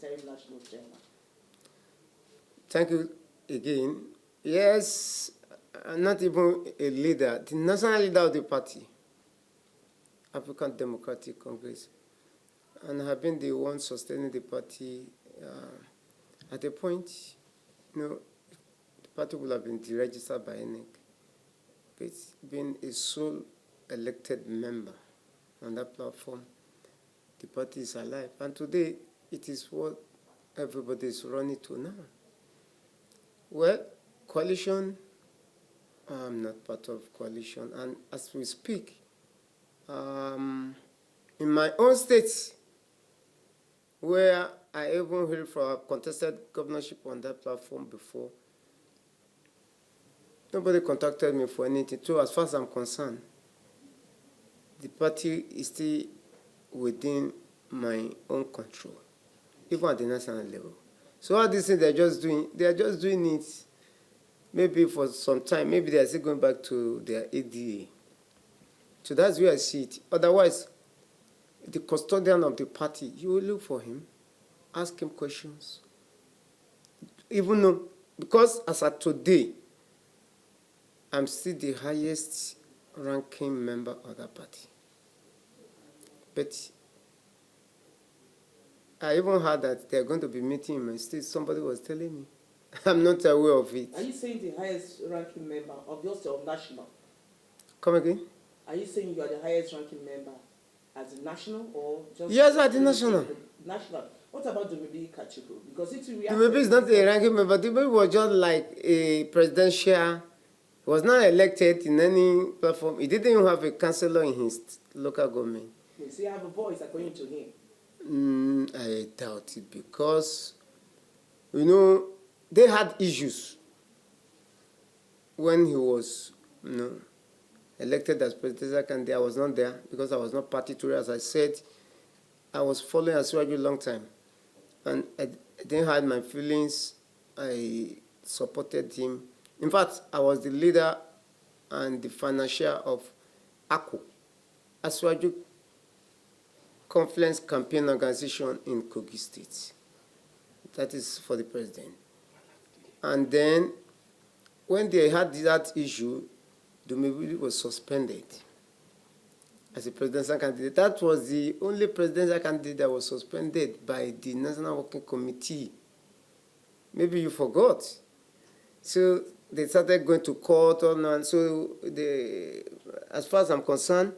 interim national chairman? Thank you again. Yes, I'm not even a leader. The national leader of the party, African Democratic Congress, and I have been the one sustaining the party. At a point, the party will have been deregistered by ENEC. But being a sole elected member on that platform, the party is alive. And today, it is what everybody is running to now. Well, coalition, I'm not part of coalition. And as we speak, in my own state, where I even heard for a contested governorship on that platform before, nobody contacted me for anything. So as far as I'm concerned, the party is still within my own control, even at the national level. So all these things they're just doing it maybe for some time. Maybe they're still going back to their ADA. So that's where I see it. Otherwise, the custodian of the party, you will look for him, ask him questions. Even though, because as of today, I'm still the highest ranking member of that party. But I even heard that they're going to be meeting in my state. Somebody was telling me. I'm not aware of it. Are you saying the highest ranking member of your state or national? Come again? Are you saying you are the highest ranking member as a national or just... Yes, at the national. National. What about Leke Abejide? Because it's Leke is not a ranking member. Leke was just like a presidential. He was not elected in any platform. He didn't even have a councillor in his local government. Yes, he have a voice according to him. I doubt it because, they had issues when he was, elected as presidential candidate. I was not there because I was not party to it. As I said, I was following Atiku a long time. And I didn't hide my feelings. I supported him. In fact, I was the leader and the financier of Atiku Conference Campaign Organization in Kogi State. That is for the president. And then, when they had that issue, Dumebili was suspended as a presidential candidate. That was the only presidential candidate that was suspended by the National Working Committee. Maybe you forgot. So they started going to court and so as far as I'm concerned,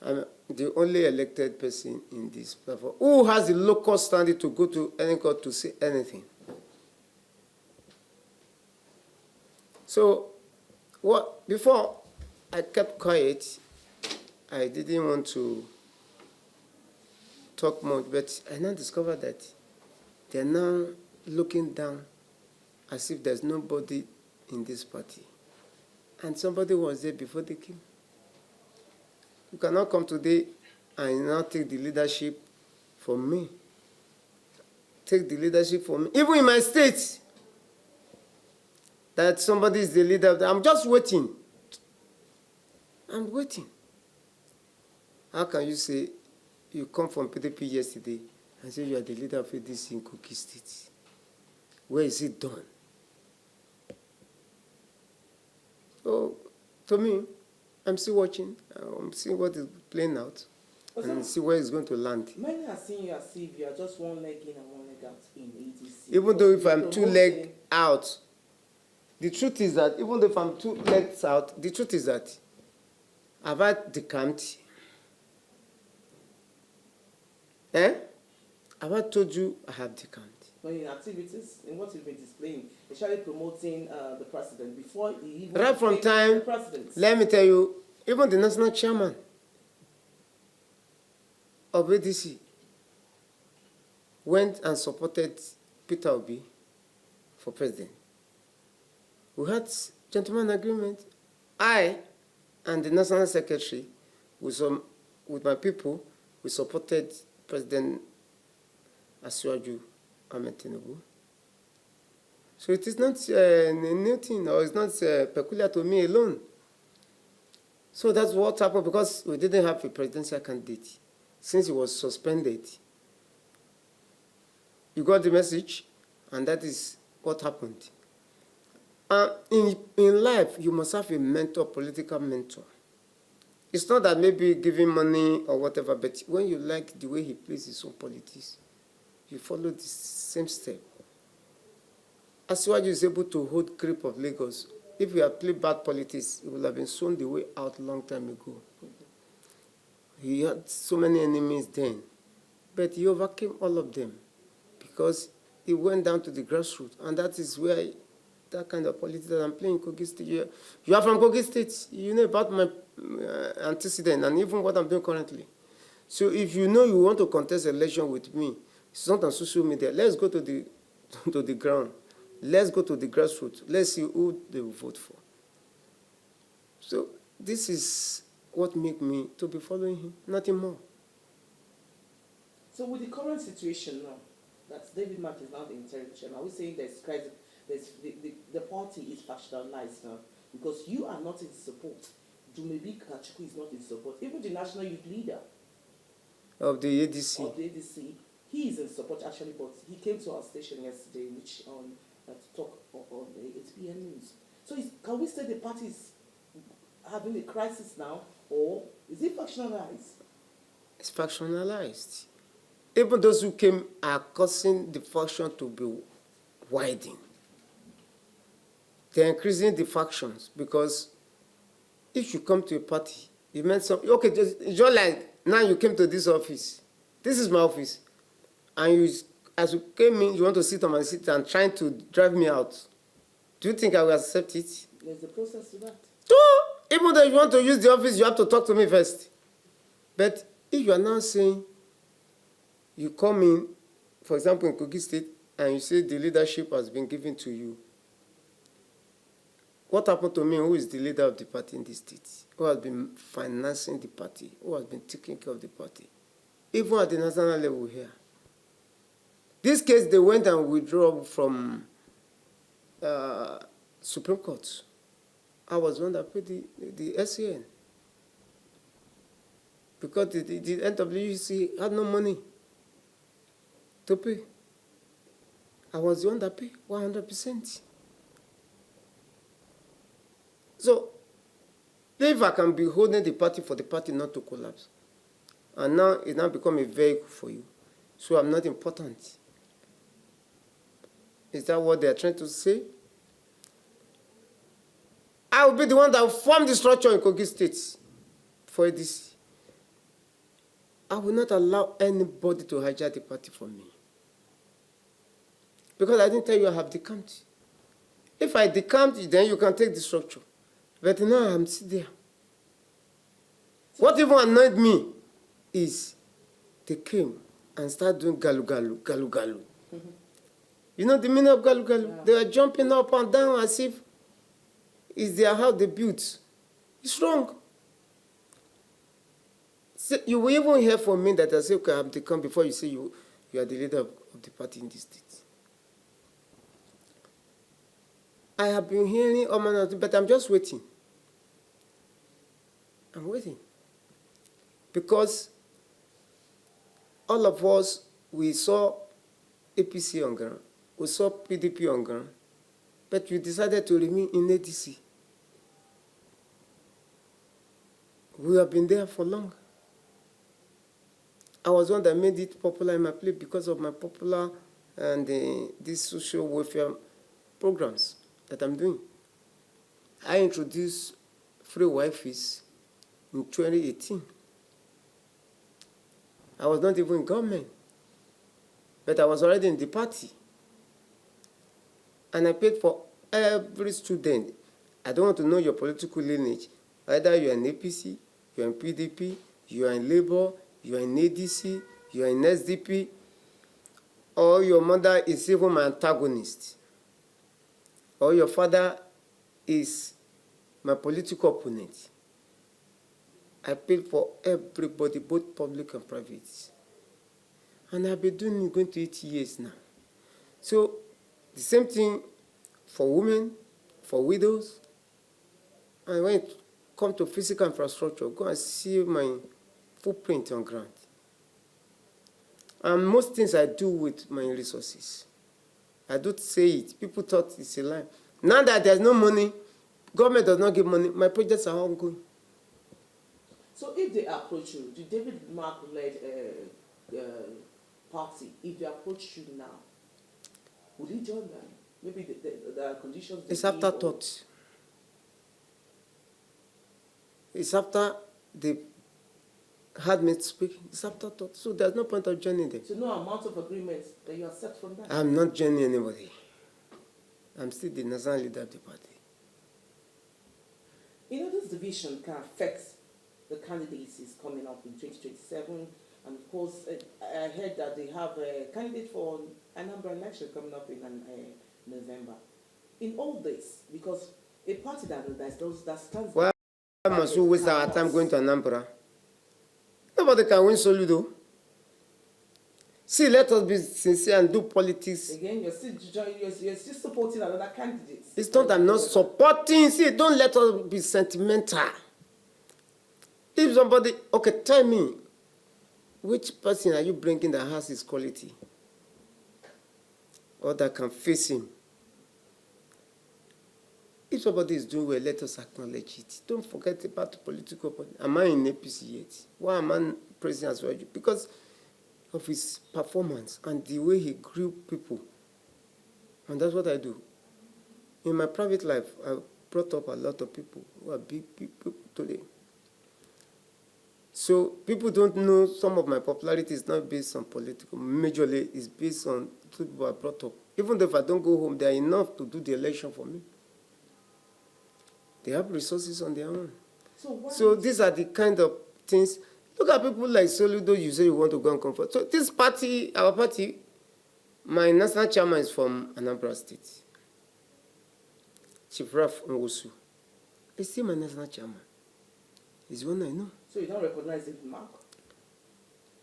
I'm the only elected person in this platform who has the local standing to go to any court to say anything. So, before I kept quiet, I didn't want to talk much, but I now discovered that they're now looking down as if there's nobody in this party. And somebody was there before they came. You cannot come today and not take the leadership from me. Take the leadership from me. Even in my state, that somebody is the leader. I'm just waiting. I'm waiting. How can you say you come from PDP yesterday and say you are the leader of ADC in Kogi State? Where is it done? So, to me, I'm still watching. I'm seeing what is playing out and see where it's going to land. Many are seeing you as if you are just one leg in and one leg out in ADC. Even though if I'm two legs out, the truth is that even though if I'm two legs out, the truth is that I've had decamped. Have I told you I have decamped? When in activities, in what you've been displaying, especially promoting the president before he even right from time, the president. Let me tell you, even the national chairman of ADC went and supported Peter Obi for president. We had gentleman agreement. I and the national secretary, with my people, we supported President Atiku Abubakar. So it is not a new thing, or it's not peculiar to me alone. So that's what happened because we didn't have a presidential candidate. Since he was suspended, You got the message? And that is what happened. In life, you must have a mentor, political mentor. It's not that maybe giving money or whatever, but when you like the way he plays his own politics, you follow the same step. Asiwaju is able to hold grip of Lagos. If he had played bad politics, it would have been sown the way out a long time ago. He had so many enemies then, but he overcame all of them because he went down to the grassroots, and that is where that kind of politics that I'm playing in Kogi State. You are from Kogi State. You know about my antecedent and even what I'm doing currently. So if you know you want to contest election with me, it's not on social media. Let's go to the ground. Let's go to the grassroots. Let's see who they will vote for. So this is what made me to be following him, nothing more. So with the current situation now, that David Mark is now the interim chairman, are we saying the party is factionalized now? Because you are not in support. Dumebi Atiku is not in support. Even the national youth leader of the ADC. He is in support actually, but he came to our station yesterday, which to talk on the 8 p.m. news. So can we say the party is having a crisis now, or is it factionalized? It's factionalized. Even those who came are causing the faction to be widening. They're increasing the factions because if you come to a party, you meant something. Okay, just like now you came to this office. This is my office. And as you came in, you want to sit on my seat and trying to drive me out. Do you think I will accept it? There's a process to that. So, even though you want to use the office, you have to talk to me first. But if you are now saying, you come in, for example, in Kogi State, and you say the leadership has been given to you, what happened to me? Who is the leader of the party in the state? Who has been financing the party? Who has been taking care of the party? Even at the national level here. This case, they went and withdrew from Supreme Court. I was the one that paid the SAN. Because the NWC had no money to pay. I was the one that paid 100%. So, if I can be holding the party for the party not to collapse, and now it now become a vehicle for you, so I'm not important. Is that what they are trying to say? I will be the one that will form the structure in Kogi State for this. I will not allow anybody to hijack the party from me. Because I didn't tell you I have decamped. If I decamped, then you can take the structure. But now I'm sitting there. What even annoyed me is they came and started doing galu. Mm-hmm. You know the meaning of galu? Yeah. They were jumping up and down as if it's their house they built. It's wrong. So you will even hear from me that I say, okay, I have to come before you say you are the leader of the party in this state. I have been hearing all manner of things, but I'm just waiting. I'm waiting. Because all of us, we saw APC on ground, we saw PDP on ground, but we decided to remain in ADC. We have been there for long. I was one that made it popular in my place because of my popular and these social welfare programs that I'm doing. I introduced free Wi-Fi in 2018. I was not even in government, but I was already in the party. And I paid for every student. I don't want to know your political lineage. Either you're in APC, you're in PDP, you're in Labour, you're in ADC, you're in SDP, or your mother is even my antagonist, or your father is my political opponent. I paid for everybody, both public and private. And I've been doing it going to 8 years now. So the same thing for women, for widows. And when it comes to physical infrastructure, go and see my footprint on ground. And most things I do with my resources. I don't say it. People thought it's a lie. Now that there's no money, government does not give money, my projects are ongoing. So if they approach you, the David Mark-led party, if they approach you now, would you join them? Maybe the conditions... It's afterthought. It's after they had me speak. It's afterthought. So there's no point of joining them. So no amount of agreements that you accept from them? I'm not joining anybody. I'm still the national leader of the party. You know, this division can affect the candidates is coming up in 2027. And of course, I heard that they have a candidate for Anambra election coming up in November. In all this, because a party that stands... Why must we waste our time going to Anambra? Nobody can win Soludo. See, let us be sincere and do politics. Again, you're still supporting another candidate. It's not I'm not supporting. See, don't let us be sentimental. If somebody, okay, tell me, which person are you bringing that has his quality? Or that can face him? If somebody is doing well, let us acknowledge it. Don't forget about the political party. Am I in APC yet? Why am I president as well? Because of his performance and the way he grew people. And that's what I do. In my private life, I brought up a lot of people who are big people today. So people don't know some of my popularity is not based on political. Majorly, it's based on people I brought up. Even if I don't go home, they are enough to do the election for me. They have resources on their own. So these are the kind of things. Look at people like Soludo, you say you want to go and comfort. So this party, our party, my national chairman is from Anambra State. Chief Raf Nwosu. He's still my national chairman. He's one I know. So you don't recognize David Mark?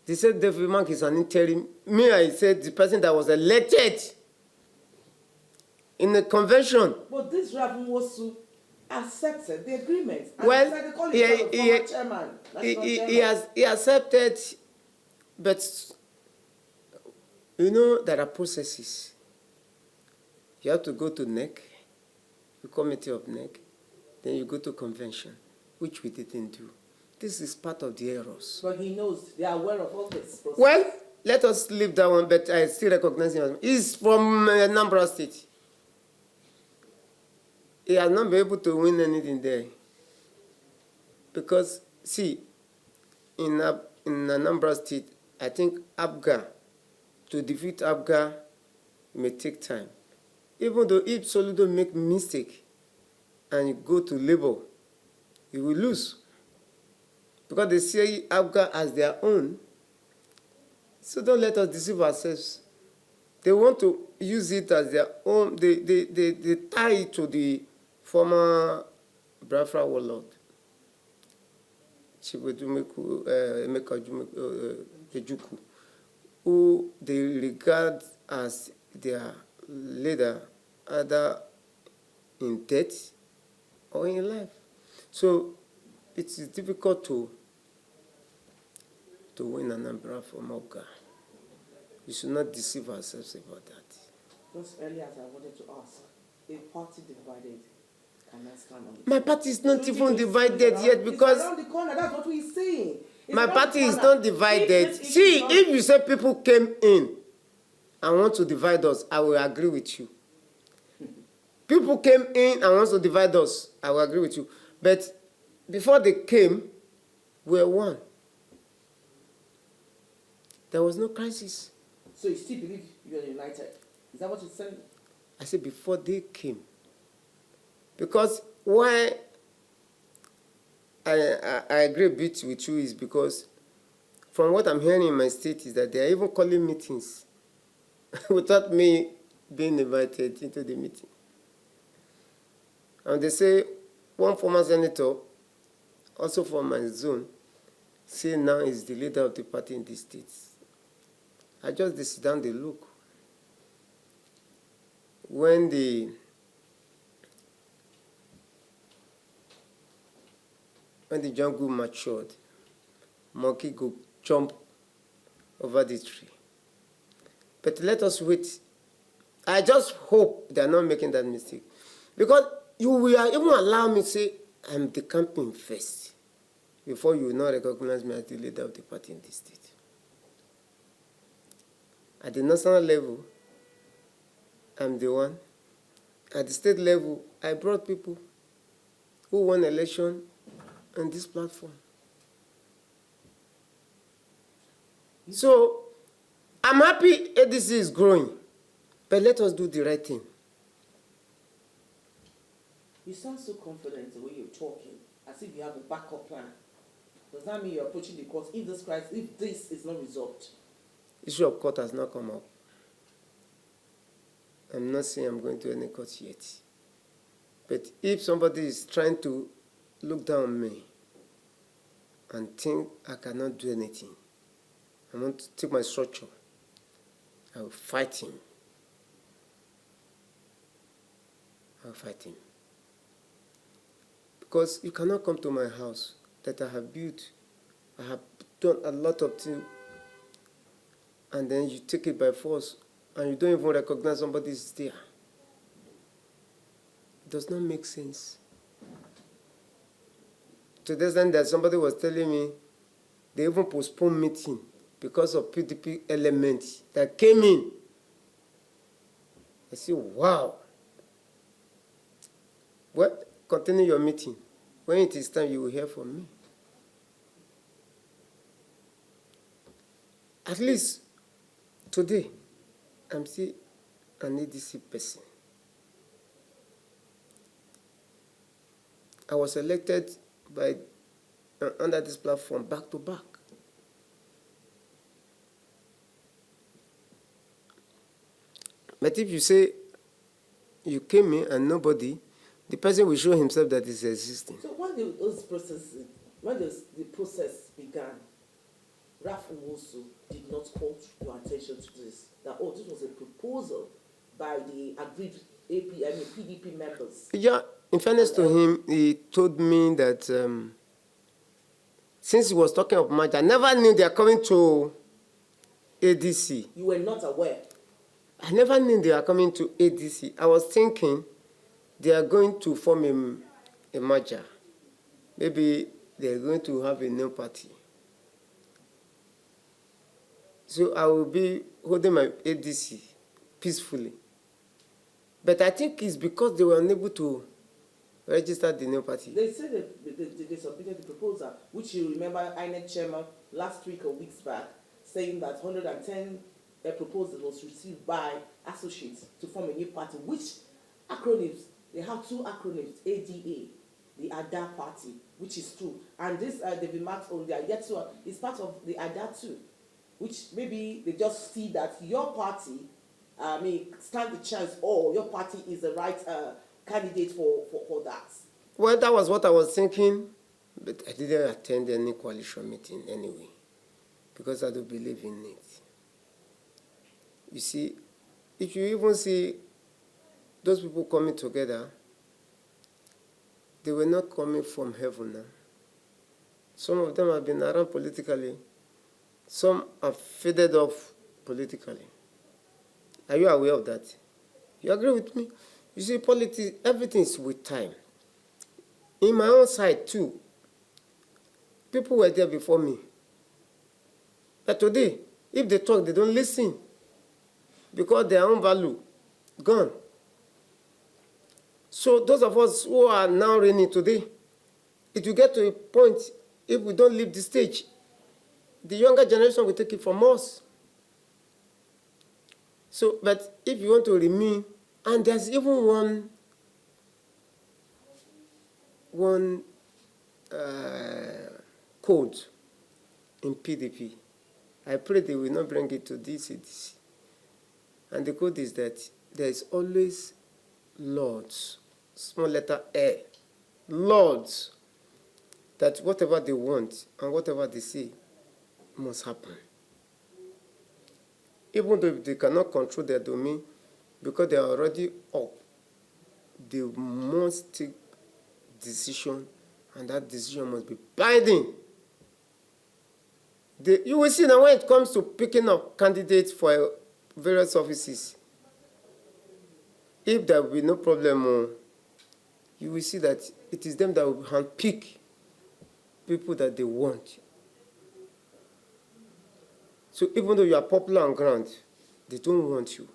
They said David Mark is an interim. Me, I said the person that was elected in the convention. But this Raf Nwosu accepted the agreement. And Well, decided to call himself a former chairman. He accepted, but you know there are processes. You have to go to NEC, the committee of NEC, then you go to convention, which we didn't do. This is part of the errors. But he knows, they are aware of all this process. Well, let us leave that one, but I still recognize him. He's from Anambra State. He has not been able to win anything there. Because, see, in Anambra State, I think Abuja, to defeat Abuja may take time. Even though if Soludo make mistake and you go to Labour, you will lose. Because they see Abuja as their own. So don't let us deceive ourselves. They want to use it as their own. They tie it to the former Biafra warlord, Emeka Ejukwu, who they regard as their leader, either in death or in life. So it is difficult to win Anambra from Abuja. We should not deceive ourselves about that. Just earlier as I wanted to ask, a party divided cannot stand on it. My party is not even divided yet because... It's around the corner, that's what we're saying. My party is not divided. See, if you say people came in and want to divide us, I will agree with you. People came in and want to divide us, I will agree with you. But before they came, we were one. There was no crisis. So you still believe you are united? Is that what you're saying? I said before they came. Because why I agree a bit with you is because from what I'm hearing in my state is that they are even calling meetings without me being invited into the meeting. And they say one former senator, also from my zone, say now is the leader of the party in the states. I just sit down, they look. When the jungle matured, monkey go jump over the tree. But let us wait. I just hope they are not making that mistake. Because you will even allow me to say, I'm the campaign first, before you will not recognize me as the leader of the party in this state. At the national level, I'm the one. At the state level, I brought people who won election on this platform. So, I'm happy ADC is growing, but let us do the right thing. You sound so confident the way you're talking, as if you have a backup plan. Does that mean you're approaching the court if this is not resolved? Issue of court has not come up. I'm not saying I'm going to any court yet. But if somebody is trying to look down on me and think I cannot do anything, I want to take my structure, I will fight him. I will fight him. Because you cannot come to my house that I have built, I have done a lot of things, and then you take it by force, and you don't even recognize somebody is there. It does not make sense. To the extent that somebody was telling me they even postponed meeting because of PDP elements that came in. I said, wow. Well, continue your meeting. When it is time, you will hear from me. At least today, I'm still an ADC person. I was elected by under this platform back to back. But if you say you came in and nobody, the person will show himself that is existing. So when the process began, Raf Umosu did not call your attention to this. That this was a proposal by the agreed PDP members. Yeah, in fairness to him, he told me that since he was talking of merger, I never knew they are coming to ADC. You were not aware? I never knew they are coming to ADC. I was thinking they are going to form a merger. Maybe they are going to have a new party. So I will be holding my ADC peacefully. But I think it's because they were unable to register the new party. They said they submitted the proposal, which you remember INEC chairman last week or weeks back, saying that 110 proposal was received by associates to form a new party, which acronyms, they have two acronyms, ADA, the ADA party, which is true. And this David Max is part of the ADA too, which maybe they just see that your party stand the chance, or your party is the right candidate for that. Well, that was what I was thinking, but I didn't attend any coalition meeting anyway, because I don't believe in it. You see, if you even see those people coming together, they were not coming from heaven now. Some of them have been around politically. Some have faded off politically. Are you aware of that? You agree with me? You see, politics, everything is with time. In my own side, too, people were there before me. But today, if they talk, they don't listen because their own value gone. So those of us who are now reigning today, it will get to a point, if we don't leave the stage, the younger generation will take it from us. So, but if you want to remain, and there's even one code in PDP. I pray they will not bring it to DCDC. And the code is that there is always lords, small letter A, lords, that whatever they want and whatever they say must happen. Even though they cannot control their domain, because they are already up, they must take decision, and that decision must be binding. You will see that when it comes to picking up candidates for a various offices, if there will be no problem, you will see that it is them that will handpick people that they want. So even though you are popular on ground, they don't want you.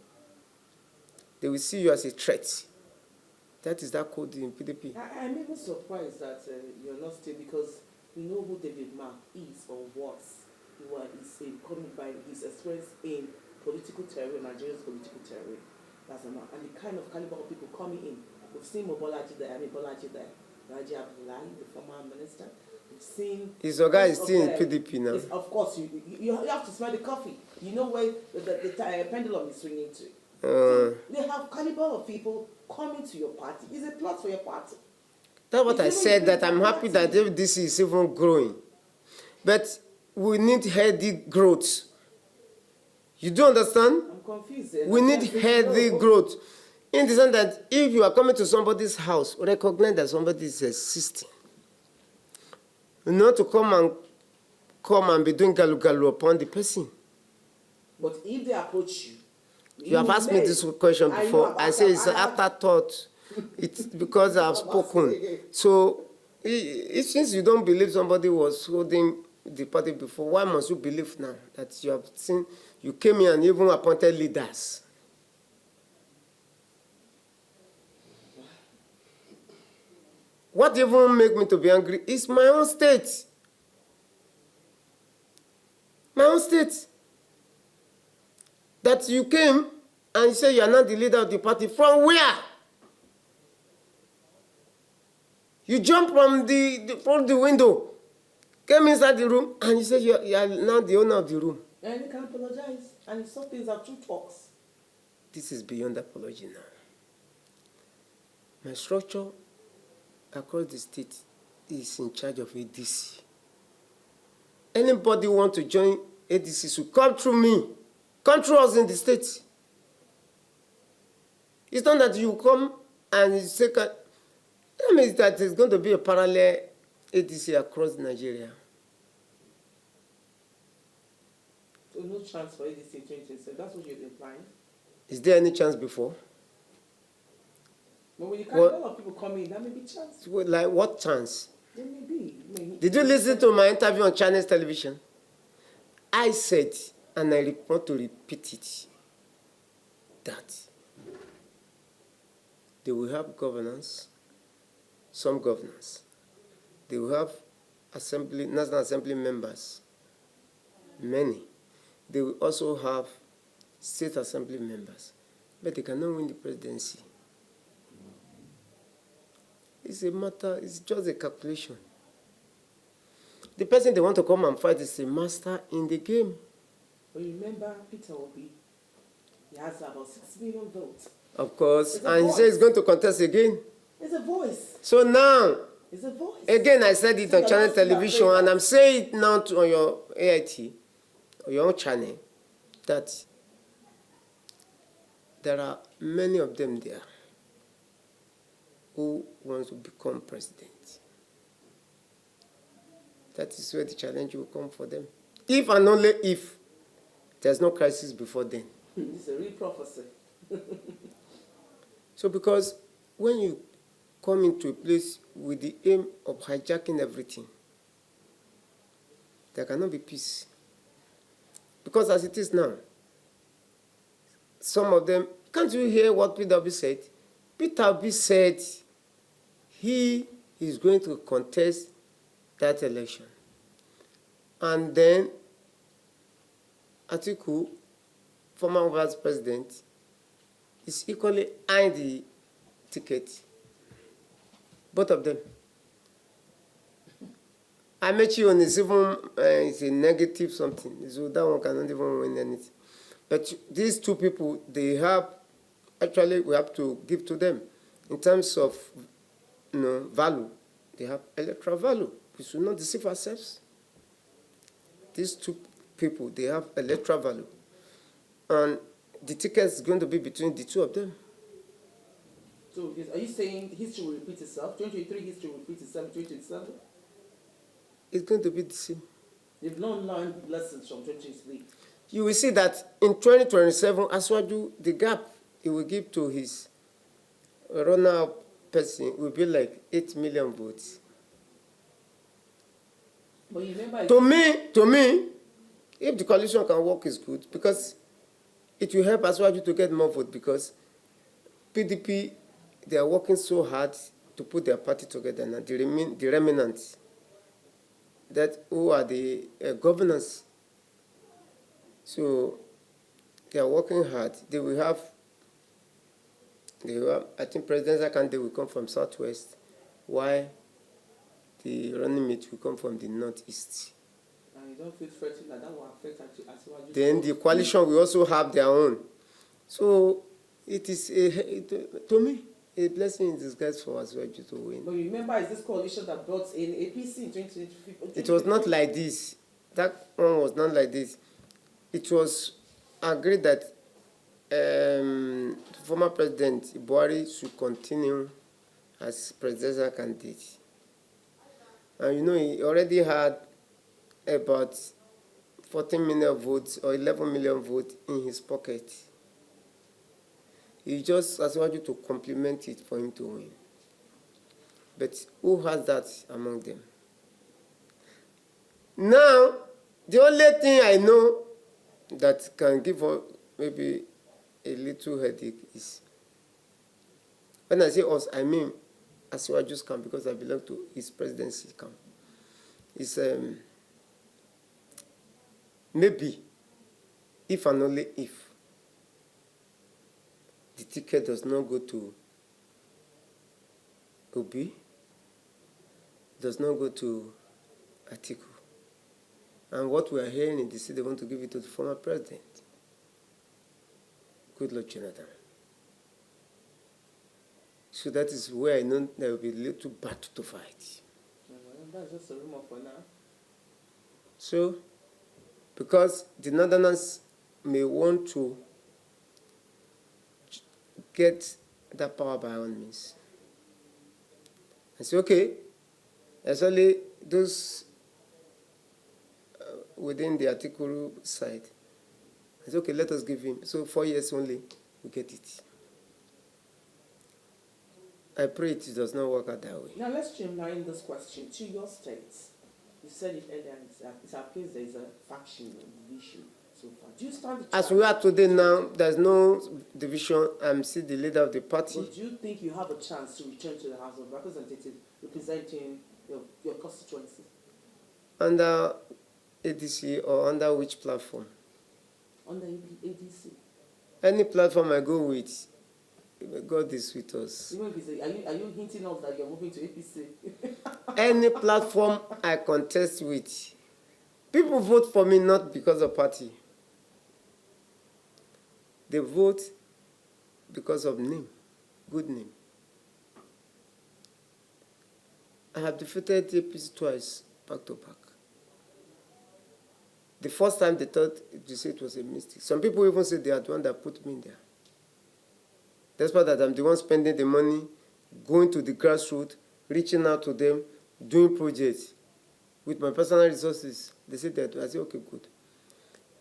They will see you as a threat. That is that code in PDP. I'm even surprised that you're not still, because we know who David Mark is or was. He's coming by his experience in political terror, Nigeria's political terror. That's enough. And the kind of caliber of people coming in. We've seen Bola Tinubu, Raji Abdullahi, the former minister. We've seen... His guy is still in PDP now. Of course, you have to smell the coffee. You know where the pendulum is swinging to. So they have caliber of people coming to your party. It's a plot for your party. That's what I said, that I'm happy that this is even growing. But we need healthy growth. You do understand? I'm confused. We need healthy growth. In the sense that if you are coming to somebody's house, recognize that somebody is existing. Not to come and be doing galu upon the person. But if they approach you, you have asked me this question before. I say it's afterthought. It's because I've spoken. So, since you don't believe somebody was holding the party before, why must you believe now that you have seen, you came here and even appointed leaders? What even make me to be angry is my own state. My own state. That you came and you say you are not the leader of the party. From where? You jump from the window, came inside the room, and you say you are now the owner of the room. And you can apologize. And some things are true talks. This is beyond apology now. My structure across the state is in charge of ADC. Anybody want to join ADC should come through me. Come through us in the state. It's not that you come and you say, that means that there's going to be a parallel ADC across Nigeria. So no chance for ADC in 2027. That's what you're implying. Is there any chance before? But when you can't, a lot of people come in, there may be chance. Like what chance? There may be. Did you listen to my interview on Chinese television? I said, and I want to repeat it, that they will have governance, some governors. They will have assembly, National Assembly members, many. They will also have state assembly members, but they cannot win the presidency. It's a matter, it's just a calculation. The person they want to come and fight is a master in the game. But remember, Peter Obi, he has about 6 million votes. Of course, and he says he's going to contest again. It's a voice. So now, it's a voice. Again, I said it on channel television, and I'm saying it now on your AIT, or your own channel, that there are many of them there who want to become president. That is where the challenge will come for them. If and only if there's no crisis before then. It's a real prophecy. So because when you come into a place with the aim of hijacking everything, there cannot be peace. Because as it is now, some of them, can't you hear what Peter Obi said? Peter Obi said he is going to contest that election. And then Atiku, former Vice-President, is equally eyeing the ticket. Both of them. I met you on it's even it's a negative something. So that one cannot even win anything. But these two people, they have, actually we have to give to them. In terms of value, they have electoral value. We should not deceive ourselves. These two people, they have electoral value. And the ticket is going to be between the two of them. So are you saying history will repeat itself? 2023 history will repeat itself in 2027? It's going to be the same. They've not learned lessons from 2023. you will see that in 2027, Aswaju, the gap he will give to his runner-up person will be like 8 million votes. But you remember To me, if the coalition can work, is good because it will help Aswaju to get more votes because PDP, they are working so hard to put their party together now. The remnants that who are the governors. So they are working hard. They will have, I think presidential candidate will come from Southwest, while the running mate will come from the Northeast. and you don't feel threatened that will affect Aswaju. Then the coalition will also have their own. So it is, to me, a blessing in disguise for Aswaju to win. But you remember, is this coalition that brought in APC in 2023? It was not like this. That one was not like this. It was agreed that former President Buhari should continue as presidential candidate. And you know, he already had about 14 million votes or 11 million votes in his pocket. He just asked you to complement it for him to win. But who has that among them? Now, the only thing I know that can give us maybe a little headache is, when I say us, I mean Aswaju's camp, because I belong to his presidency camp. It's maybe, if and only if, the ticket does not go to Obi, does not go to Atiku. And what we are hearing in DC, they want to give it to the former president. Good Lord, Jonathan. So that is where I know there will be a little battle to fight. That's just a rumor for now. So, because the Northerners may want to get that power by all means. I say, okay, there's only those within the Atiku side. I say, okay, let us give him. So 4 years only, we get it. I pray it does not work out that way. Now let's streamline this question to your states. You said it earlier, it appears there is a faction division so far. Do you stand as we are today now, there's no division. I'm still the leader of the party. But do you think you have a chance to return to the House of Representatives representing your constituency? Under ADC or under which platform? Under ADC. Any platform I go with, God is with us. Even if it's are you hinting us that you're moving to APC? Any platform I contest with, people vote for me not because of party. They vote because of name, good name. I have defeated APC twice, back to back. The first time they thought it was a mistake. Some people even say they are the one that put me there. Despite that, I'm the one spending the money, going to the grassroots, reaching out to them, doing projects with my personal resources. They said that. I said, okay, good.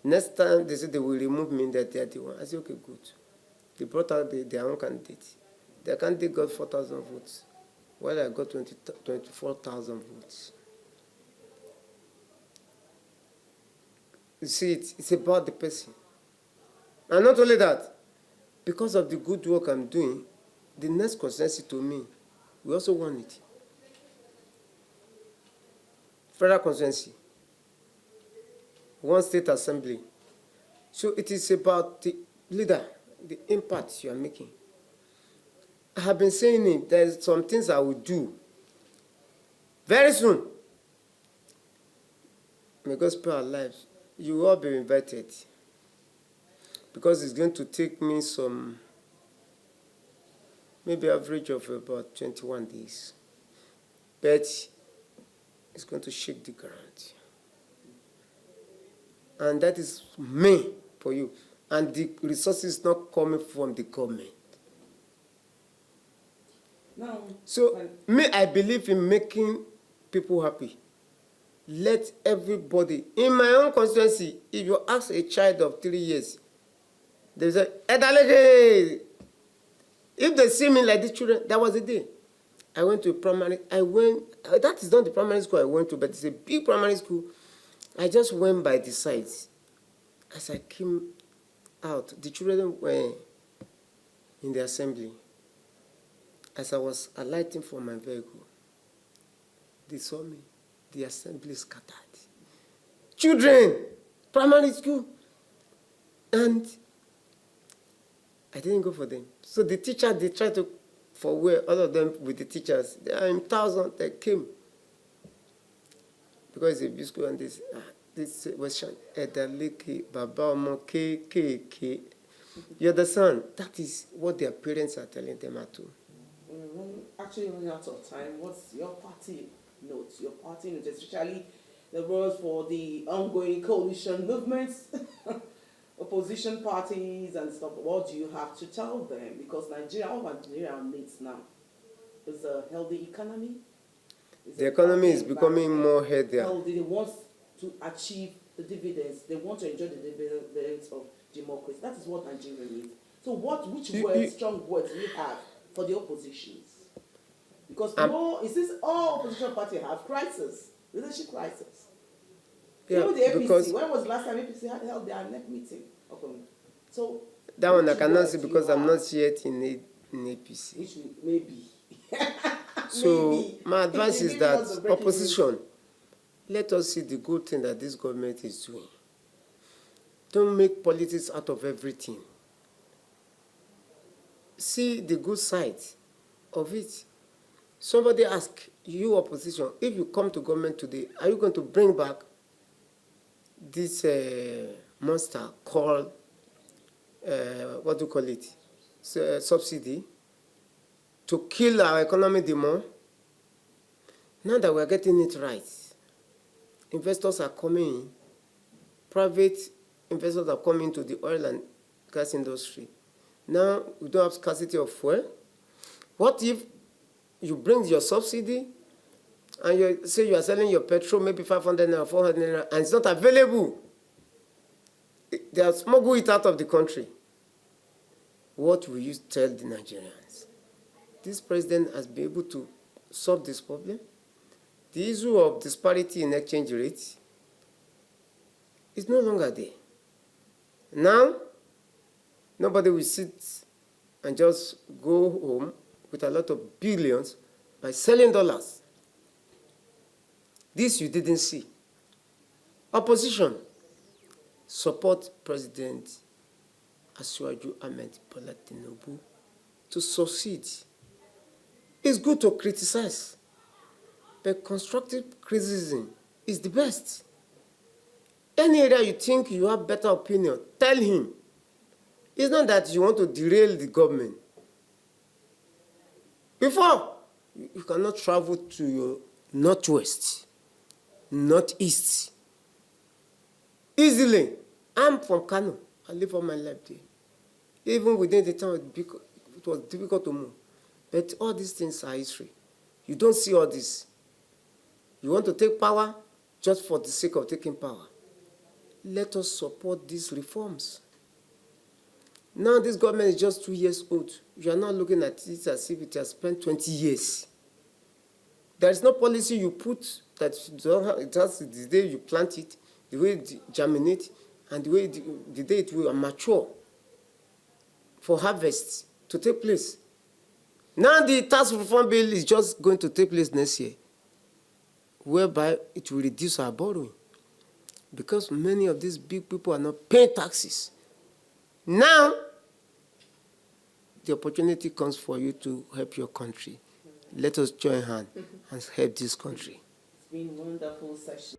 Next time, they said they will remove me, that they are the one. I said, okay, good. They brought out their own candidate. Their candidate got 4,000 votes, while I got 24,000 votes. You see, it's about the person. And not only that, because of the good work I'm doing, the next constituency to me, we also want it. Federal constituency, one state assembly. So it is about the leader, the impact you are making. I have been saying it, there's some things I will do very soon. May God spare our lives. You will all be invited. Because it's going to take me some, maybe average of about 21 days. But it's going to shake the ground. And that is me for you. And the resources not coming from the government. No. So, me, I believe in making people happy. Let everybody, in my own constituency, if you ask a child of 3 years, they say, Edaleke. If they see me like these children, that was the day. I went to a primary, that is not the primary school I went to, but it's a big primary school. I just went by the sides. As I came out, the children were in the assembly. As I was alighting from my vehicle, they saw me. The assembly scattered. Children, primary school. And I didn't go for them. So the teacher, they tried to forward all of them with the teachers. They are in thousands, they came. Because it's a big school and this was Edaleke, Baba Omo, K. You understand? That is what their parents are telling them at home. Actually, running out of time, what's your party notes? Your party notes, especially the roles for the ongoing coalition movements, opposition parties and stuff. What do you have to tell them? Because all Nigeria needs now is a healthy economy. The economy is becoming more healthier. Healthy. They want to achieve the dividends. They want to enjoy the dividends of democracy. That is what Nigeria needs. So which strong words do you have for the oppositions? Because all opposition parties have crisis, leadership crisis. Yeah, even the APC, when was the last time APC held their next meeting? Okay. So that one I cannot say because I'm not yet in APC. Which maybe. So maybe. my advice is that opposition, let us see the good thing that this government is doing. Don't make politics out of everything. See the good side of it. Somebody asked you, opposition, if you come to government today, are you going to bring back this monster called, what do you call it, subsidy, to kill our economy the more? Now that we're getting it right, investors are coming in, private investors are coming to the oil and gas industry. Now we don't have scarcity of fuel. What if you bring your subsidy and you say you are selling your petrol maybe 500 naira, 400 naira, and it's not available? They are smuggle it out of the country. What will you tell the Nigerians? This president has been able to solve this problem. The issue of disparity in exchange rates is no longer there. Now, nobody will sit and just go home with a lot of billions by selling dollars. This you didn't see. Opposition, support President Bola Tinubu to succeed. It's good to criticize, but constructive criticism is the best. Any area you think you have better opinion, tell him. It's not that you want to derail the government. Before, you cannot travel to your northwest, northeast, easily. I'm from Kano. I live all my life there. Even within the town, it was difficult to move. But all these things are history. You don't see all this. You want to take power just for the sake of taking power. Let us support these reforms. Now this government is just 2 years old. You are not looking at it as if it has spent 20 years. There is no policy you put that it has the day you plant it, the way it germinates, and the way the day it will mature for harvest to take place. Now the tax reform bill is just going to take place next year, whereby it will reduce our borrowing, because many of these big people are not paying taxes. Now, the opportunity comes for you to help your country. Let us join hands and help this country. It's been a wonderful session.